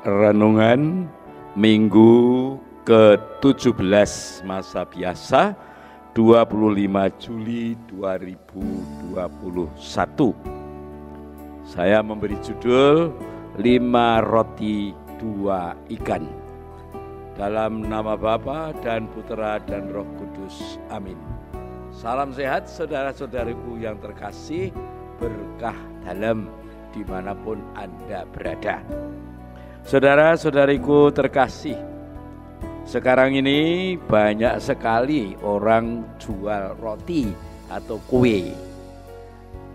Renungan Minggu ke-17 masa biasa 25 Juli 2021. Saya memberi judul 5 roti 2 ikan. Dalam nama Bapa dan Putera dan Roh Kudus. Amin. Salam sehat saudara-saudariku yang terkasih, berkah dalam dimanapun Anda berada. Saudara-saudariku terkasih, sekarang ini banyak sekali orang jual roti atau kue,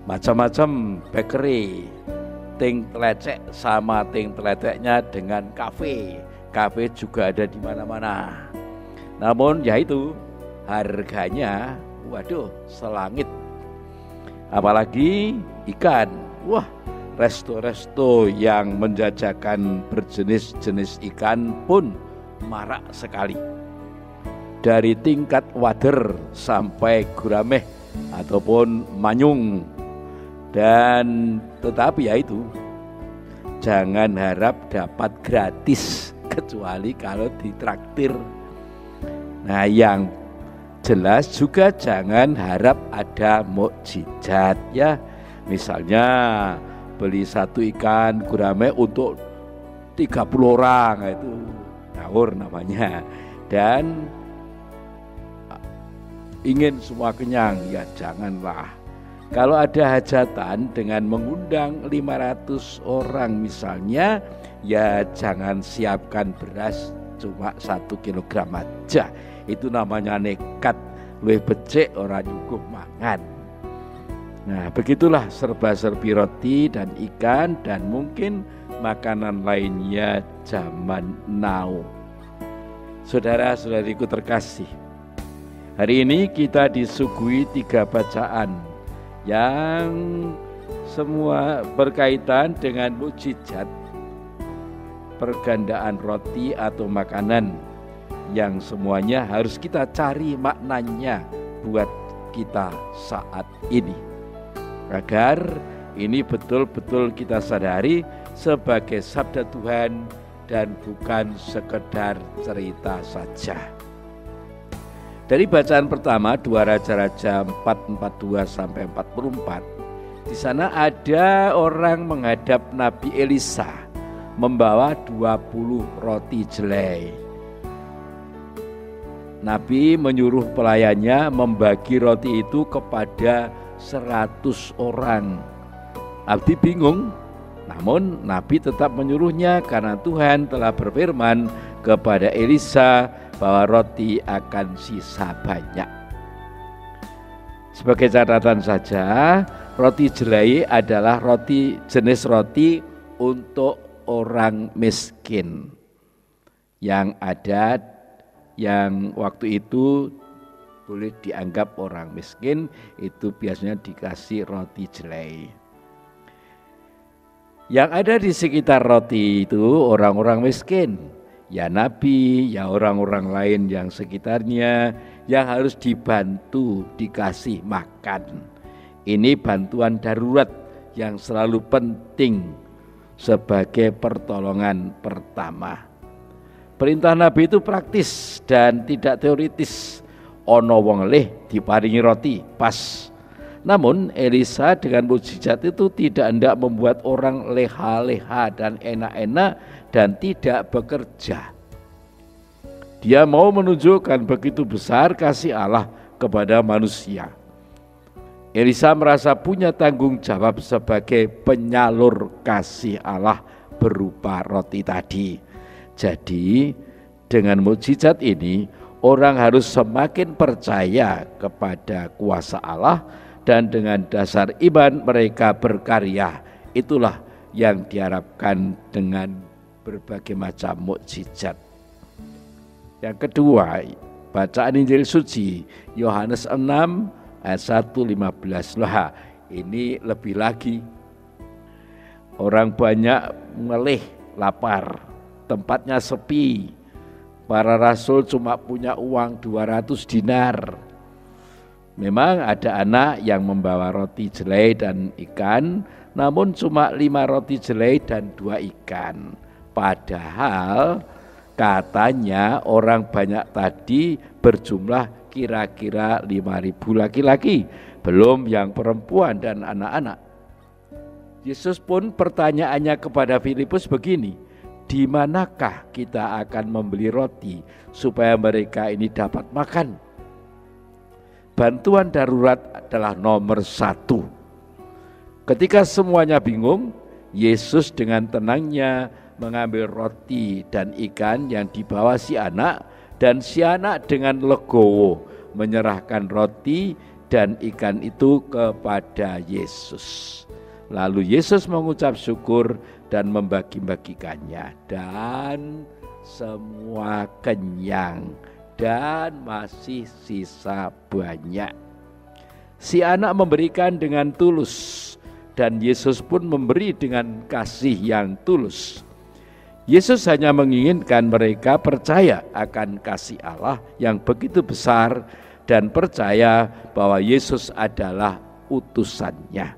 macam-macam bakery, ting telecek sama ting teleceknya dengan kafe juga ada di mana-mana. Namun ya itu harganya, waduh, selangit. Apalagi ikan, wah, resto-resto yang menjajakan berjenis-jenis ikan pun marak sekali. Dari tingkat wader sampai gurame ataupun manyung. Dan tetapi ya itu, jangan harap dapat gratis kecuali kalau ditraktir. Nah, yang jelas juga jangan harap ada mukjizat ya. Misalnya beli satu ikan gurame untuk 30 orang, itu ngawur namanya. Dan ingin semua kenyang, ya janganlah. Kalau ada hajatan dengan mengundang 500 orang misalnya, ya jangan siapkan beras cuma 1 kilogram aja. Itu namanya nekat, luwih becik ora nyuguh mangan. Nah, begitulah serba-serbi roti dan ikan dan mungkin makanan lainnya zaman now. Saudara-saudariku terkasih, hari ini kita disuguhi 3 bacaan yang semua berkaitan dengan mukjizat pergandaan roti atau makanan yang semuanya harus kita cari maknanya buat kita saat ini, agar ini betul-betul kita sadari sebagai sabda Tuhan dan bukan sekedar cerita saja. Dari bacaan pertama 2 Raja-Raja 4:42 sampai 44, di sana ada orang menghadap Nabi Elisa membawa 20 roti jelai. Nabi menyuruh pelayannya membagi roti itu kepada 100 orang. Abdi bingung, namun Nabi tetap menyuruhnya karena Tuhan telah berfirman kepada Elisa bahwa roti akan sisa banyak. Sebagai catatan saja, roti jelai adalah jenis roti untuk orang miskin yang ada, yang waktu itu boleh dianggap orang miskin, itu biasanya dikasih roti jelai. Yang ada di sekitar roti itu orang-orang miskin, ya Nabi, ya orang-orang lain yang sekitarnya yang harus dibantu, dikasih makan. Ini bantuan darurat yang selalu penting sebagai pertolongan pertama. Perintah Nabi itu praktis dan tidak teoritis. Ono wong leh diparingi roti, pas. Namun Elisa dengan mukjizat itu tidak hendak membuat orang leha-leha dan enak-enak dan tidak bekerja. Dia mau menunjukkan begitu besar kasih Allah kepada manusia. Elisa merasa punya tanggung jawab sebagai penyalur kasih Allah berupa roti tadi. Jadi dengan mukjizat ini orang harus semakin percaya kepada kuasa Allah dan dengan dasar iman mereka berkarya. Itulah yang diharapkan dengan berbagai macam mukjizat. Yang kedua, bacaan Injil suci Yohanes 6 ayat 1-15. Lah, ini lebih lagi. Orang banyak melih, lapar, tempatnya sepi. Para rasul cuma punya uang 200 dinar. Memang ada anak yang membawa roti jelai dan ikan, namun cuma 5 roti jelai dan 2 ikan. Padahal katanya orang banyak tadi berjumlah kira-kira 5.000 laki-laki, belum yang perempuan dan anak-anak. Yesus pun pertanyaannya kepada Filipus begini, di manakah kita akan membeli roti supaya mereka ini dapat makan? Bantuan darurat adalah nomor 1. Ketika semuanya bingung, Yesus dengan tenangnya mengambil roti dan ikan yang dibawa si anak, dan si anak dengan legowo menyerahkan roti dan ikan itu kepada Yesus. Lalu Yesus mengucap syukur dan membagi-bagikannya, dan semua kenyang dan masih sisa banyak. Si anak memberikan dengan tulus, dan Yesus pun memberi dengan kasih yang tulus. Yesus hanya menginginkan mereka percaya akan kasih Allah yang begitu besar dan percaya bahwa Yesus adalah utusannya.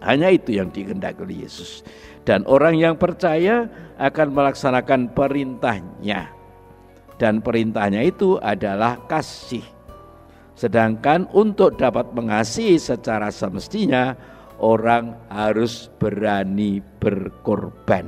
Hanya itu yang dikehendaki oleh Yesus. Dan orang yang percaya akan melaksanakan perintahnya. Dan perintahnya itu adalah kasih. Sedangkan untuk dapat mengasihi secara semestinya, orang harus berani berkorban.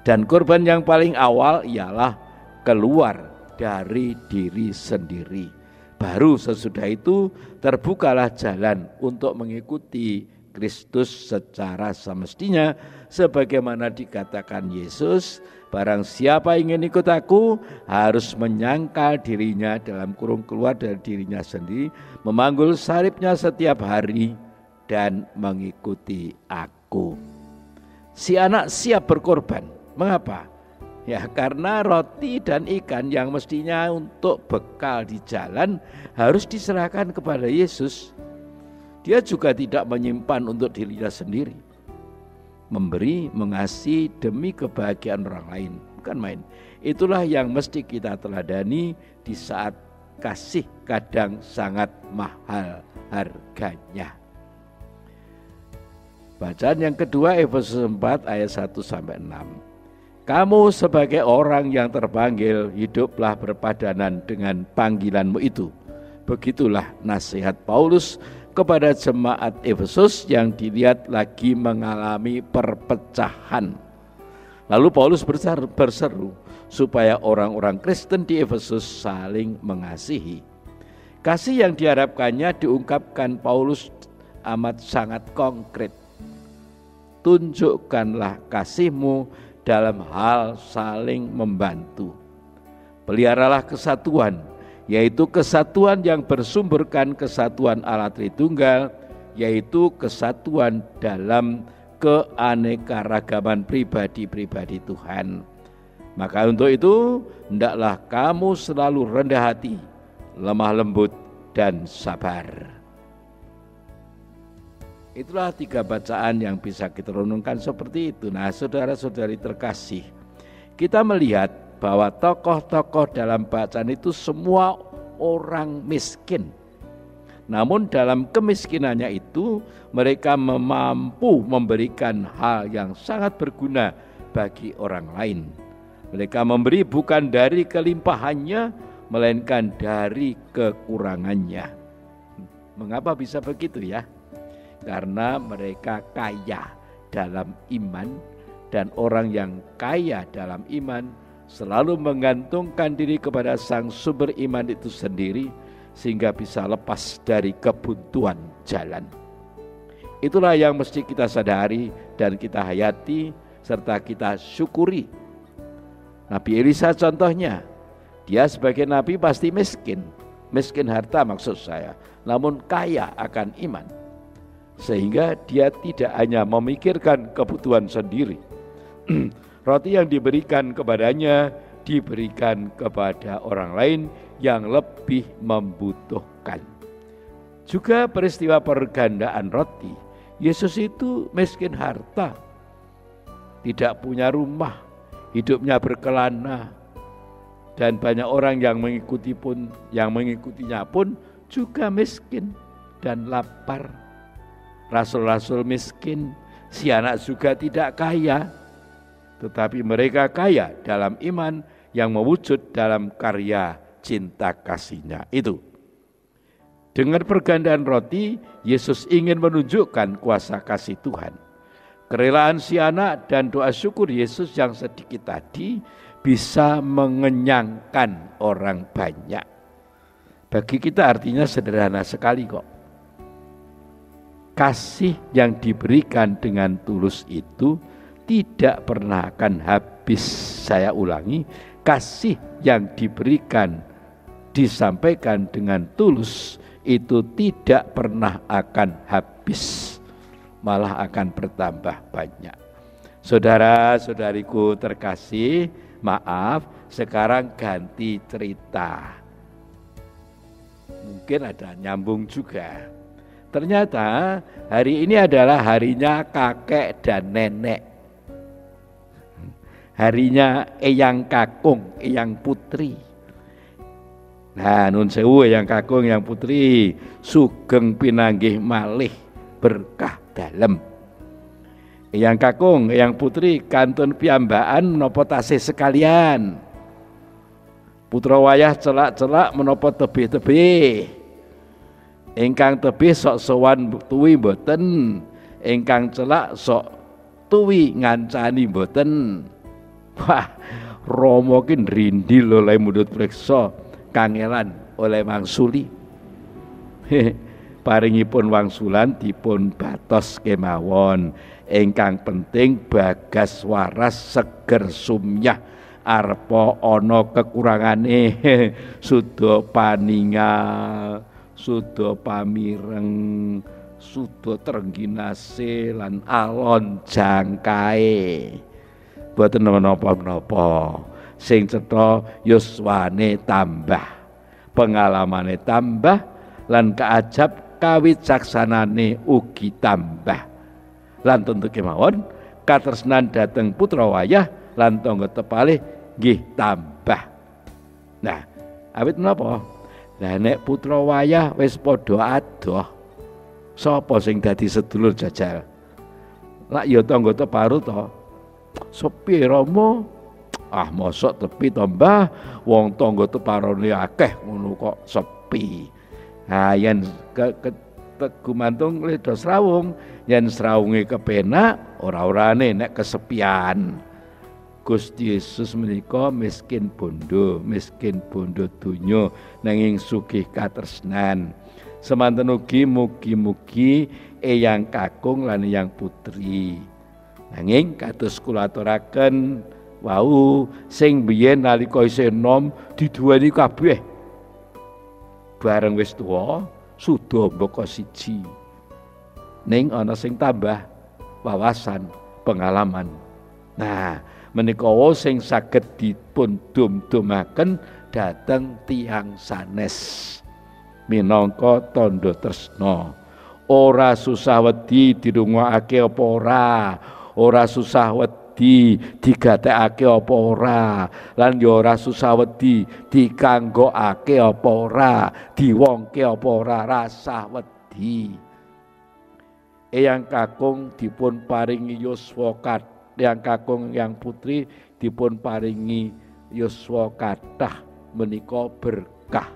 Dan korban yang paling awal ialah keluar dari diri sendiri. Baru sesudah itu terbukalah jalan untuk mengikuti Kristus secara semestinya, sebagaimana dikatakan Yesus, barang siapa ingin ikut aku harus menyangkal dirinya, dalam kurung keluar dari dirinya sendiri, memanggul salibnya setiap hari dan mengikuti aku. Si anak siap berkorban. Mengapa? Ya karena roti dan ikan yang mestinya untuk bekal di jalan harus diserahkan kepada Yesus. Dia juga tidak menyimpan untuk dirinya sendiri. Memberi, mengasihi demi kebahagiaan orang lain, bukan main. Itulah yang mesti kita teladani di saat kasih kadang sangat mahal harganya. Bacaan yang kedua, Efesus 4 ayat 1-6. Kamu sebagai orang yang terpanggil, hiduplah berpadanan dengan panggilanmu itu. Begitulah nasihat Paulus kepada jemaat Efesus yang dilihat lagi mengalami perpecahan. Lalu Paulus berseru supaya orang-orang Kristen di Efesus saling mengasihi. Kasih yang diharapkannya diungkapkan Paulus amat sangat konkret. Tunjukkanlah kasihmu dalam hal saling membantu. Peliharalah kesatuan, yaitu kesatuan yang bersumberkan kesatuan Allah Tritunggal, yaitu kesatuan dalam keanekaragaman pribadi-pribadi Tuhan. Maka untuk itu, hendaklah kamu selalu rendah hati, lemah lembut, dan sabar. Itulah 3 bacaan yang bisa kita renungkan seperti itu. Nah, saudara-saudari terkasih, kita melihat bahwa tokoh-tokoh dalam bacaan itu semua orang miskin. Namun dalam kemiskinannya itu mereka mampu memberikan hal yang sangat berguna bagi orang lain. Mereka memberi bukan dari kelimpahannya, melainkan dari kekurangannya. Mengapa bisa begitu ya? Karena mereka kaya dalam iman, dan orang yang kaya dalam iman selalu menggantungkan diri kepada sang sumber iman itu sendiri, sehingga bisa lepas dari kebuntuan jalan. Itulah yang mesti kita sadari dan kita hayati serta kita syukuri. Nabi Elisa contohnya, dia sebagai nabi pasti miskin harta maksud saya, namun kaya akan iman. Sehingga dia tidak hanya memikirkan kebutuhan sendiri. Roti yang diberikan kepadanya diberikan kepada orang lain yang lebih membutuhkan. Juga peristiwa pergandaan roti, Yesus itu miskin harta, tidak punya rumah, hidupnya berkelana, dan banyak orang yang mengikutinya pun juga miskin dan lapar. Rasul-rasul miskin, si anak juga tidak kaya. tetapi mereka kaya dalam iman yang mewujud dalam karya cinta kasih-Nya itu. Dengan pergandaan roti, Yesus ingin menunjukkan kuasa kasih Tuhan. Kerelaan si anak dan doa syukur Yesus yang sedikit tadi bisa mengenyangkan orang banyak. Bagi kita artinya sederhana sekali kok. Kasih yang diberikan dengan tulus itu tidak pernah akan habis. Saya ulangi, kasih yang diberikan, disampaikan dengan tulus itu tidak pernah akan habis, malah akan bertambah banyak. Saudara-saudariku terkasih, maaf, sekarang ganti cerita. Mungkin ada nyambung juga. Ternyata hari ini adalah harinya kakek dan nenek. Harinya eyang kakung, eyang putri. Nah, nun sewu eyang kakung, eyang putri, sugeng pinanggih malih berkah dalem. Eyang kakung, eyang putri kantun piyambakan menapa tasih sekalian. Putra wayah celak-celak menapa tebih-tebih. Ingkang tebih sok sowan tuwi mboten, ingkang celak sok tuwi ngancani mboten. Wah, Rama ki nrindil oleh mundut preksa kangelan oleh wangsuli. Paringipun wangsulan dipun batos kemawon. Ingkang penting bagas waras seger sumyah arpa ana kekurangane suda paningal, suda pamireng, suda trengginase lan alon jangkae. Boten menapa-menapa, sing cetha yuswane tambah, pengalamane tambah, lan kaajab kawicaksanane ugi tambah. Lan tentu kemawon katresnan dhateng putra wayah lan tangga tepalih nggih tambah. Nah, awit menapa? Lah nek putra wayah wis padha adoh, sapa sing dadi sedulur jajal? Lak ya tangga teparu to. Sepi Rama, mosok tepi to Mbah, wong tangga teparone akeh ngono kok sepi. Yen gumantung leda srawung, yen srawunge kepenak ora-orane nek kesepian. Gusti Yesus menika miskin bondo donya nanging sugih katresnan. Semanten ugi mugi-mugi eyang kakung lan eyang putri. Nanging kados kula aturaken wau sing biyen nalika isih enom diduweni kabeh. Bareng wis tuwa suda mbaka siji. Ning ana sing tambah wawasan, pengalaman. Nah, menika sing saged dipun dum-dumaken dhateng tiyang sanes minangka tandha tresna. Ora susah wedi dirungokake apa ora susah wedi digatekake apa ora, lan ya ora susah wedi dikanggokake apa ora, diwongke apa ora, rasah wedi. Eyang kakung dipun paringi yuswa yang kakung yang putri dipun paringi yuswa kathah menika berkah.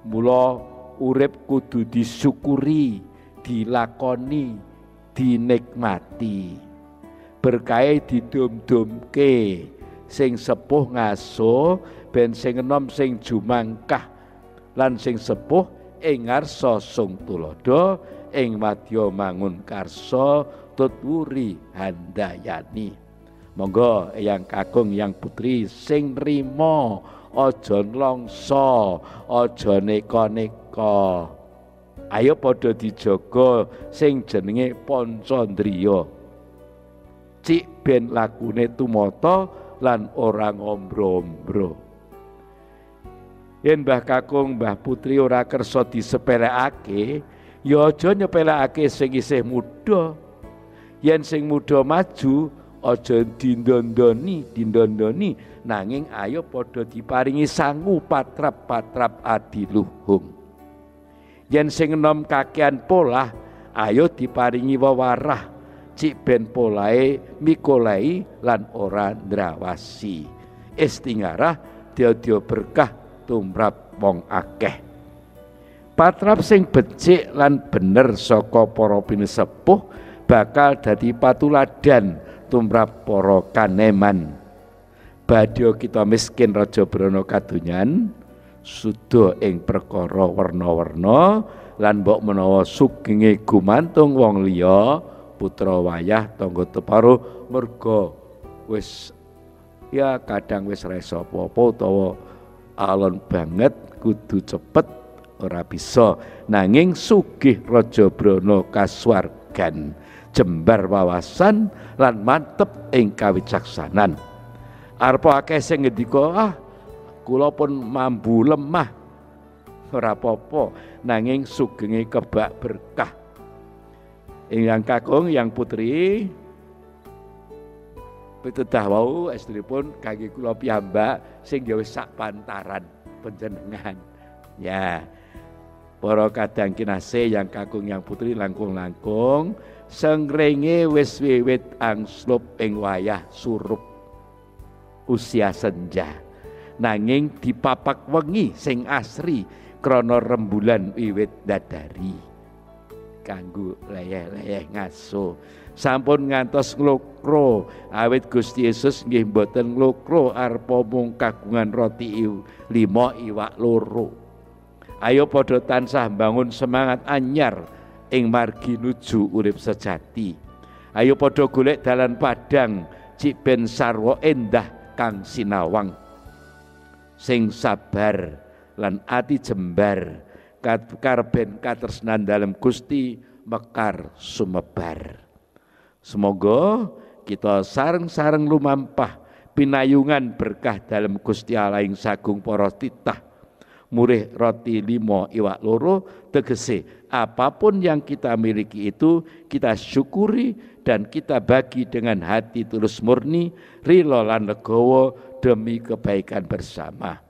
Mula urip kudu disyukuri, dilakoni, dinikmati. Berkahe didum-dumke, sing sepuh ngaso ben sing enom sing jumangkah, lan sing sepuh ing ngarsa sung tulodo, ing madya mangun karsa tutwuri handayani. Monggo eyang kakung yang putri sing rima, aja nlongso, aja neka-neka. Ayo padha dijaga sing jenenge pancandriya. Cik ben lakune tumata lan ora ngombro-ombro. Yen mbah kakung mbah putri ora kersa disepelekake, ya aja nyepelekake sing isih muda. Yen sing muda maju aja dindondoni nanging ayo padha diparingi sangu patrap-patrap adiluhung. Yen sing enom kakean polah ayo diparingi wewarah cik ben polae mikolai lan ora ndrawasi. Istingarah dia berkah tumrap wong akeh. Patrap sing becik lan bener saka para pinesepuh bakal dadi patuladan tumrap para kaneman. Badya kita miskin Rajabrana kadonyan suda ing perkara werna-werna lan mbok menawa sugenge gumantung wong liya putra wayah tangga teparuh merga wis ya kadang wis resa apa-apa utawa alon banget kudu cepet ora bisa nanging sugih Rajabrana kasuwargan jembar wawasan lan mantep ing kawicaksanan. Arepa akeh sing ngendika kula pun mambu lemah ora apa-apa nanging sugenge kebak berkah. Ingkang kakung yang putri pitedah wau estripun kangge kula piyambak sing ya wis sak pantaran panjenengan. Ya. Para kadang kinasih yang kakung yang putri langkung-langkung sengrenge wis wiwit angslup ing wayah surup usia senja. Nanging dipapak wengi sing asri krana rembulan wiwit dadari kanggo leyeh-leyeh ngaso. Sampun ngantos nglokro awit Gusti Yesus nggih mboten nglokro arepa mung kagungan roti 5 iwak loro. Ayo padha tansah bangun semangat anyar ing margi nuju urip sejati. Ayo padha golek dalan padang cik ben sarwa endah kang sinawang. Sing sabar lan ati jembar karben katresnan dalem Gusti mekar sumebar. Semoga kita sareng-sareng lumampah pinayungan berkah dalem Gusti Allah ing sagung para titah. Murih roti 5 iwak loro tegese apapun yang kita miliki itu kita syukuri dan kita bagi dengan hati tulus murni, rila lan legowo demi kebaikan bersama.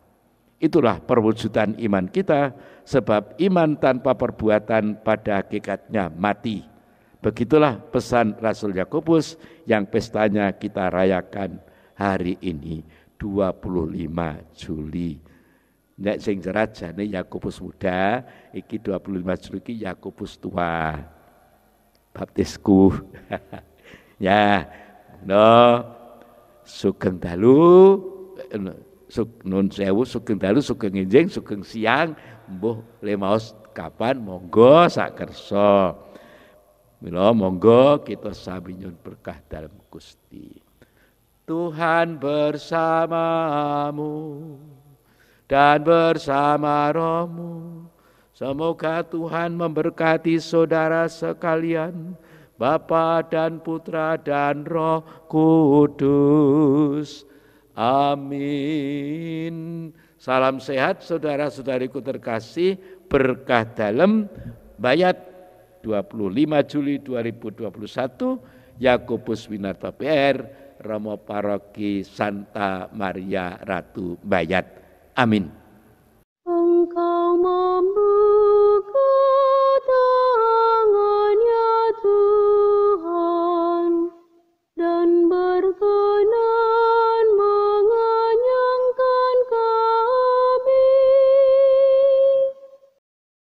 Itulah perwujudan iman kita, sebab iman tanpa perbuatan pada hakikatnya mati. Begitulah pesan Rasul Yakobus yang pestanya kita rayakan hari ini 25 Juli. Nek sing jerat jane Yakobus muda, iki 25 Juli iki Yakobus tua. Baptisku. Ya, no sugeng dalu nun sewu sugeng dalu sugeng enjing sugeng siang mbuh lemaos kapan monggo sak kersa. Mila monggo kita sami nyuwun berkah dalam Gusti. Tuhan bersamamu dan bersama rohmu. Semoga Tuhan memberkati saudara sekalian, Bapa dan Putra dan Roh Kudus. Amin. Salam sehat saudara-saudariku terkasih, berkah dalam Bayat 25 Juli 2021, Yakobus Winarto PR, Romo Paroki Santa Maria Ratu Bayat. Amin. Engkau